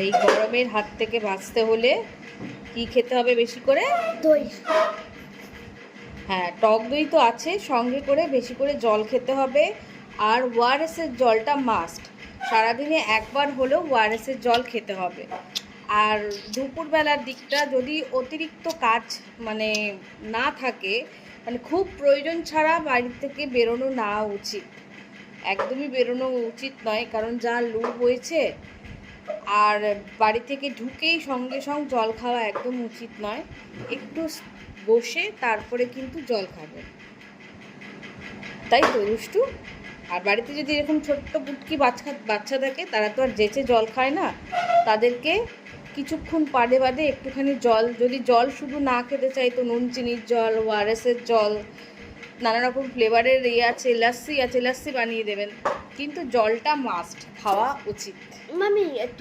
এই গরমের হাত থেকে বাঁচতে হলে কি খেতে হবে বেশি করে? দই। হ্যাঁ, টক দই তো আছে, সঙ্গে করে বেশি করে জল খেতে হবে। আর ওআরএসের জলটা মাস্ট, সারাদিনে একবার হলেও ওআরএসের জল খেতে হবে। আর দুপুরবেলার দিকটা যদি অতিরিক্ত কাজ মানে না থাকে, মানে খুব প্রয়োজন ছাড়া বাড়ি থেকে বেরোনো না উচিত, একদমই বেরোনো উচিত নয়, কারণ যা লু বইছে। আর বাড়ি থেকে ঢুকেই সঙ্গে সঙ্গে জল খাওয়া একদম উচিত নয়, একটু বসে তারপরে কিন্তু জল খাবেন, তাই তো দুষ্টু? আর বাড়িতে যদি এরকম ছোট্ট পুটকি বাচ্চা থাকে, তারা তো আর যেচে জল খায় না, তাদেরকে কিছুক্ষণ বাদে বাদে একটুখানি জল, যদি জল শুধু না খেতে চাই তো নুন চিনির জল, ওআরএসের জল, নানা রকম ফ্লেভারের আছে, লাস্সি আছে, লাস্সি বানিয়ে দেবেন, কিন্তু জলটা মাস্ট খাওয়া উচিত। মামি একটু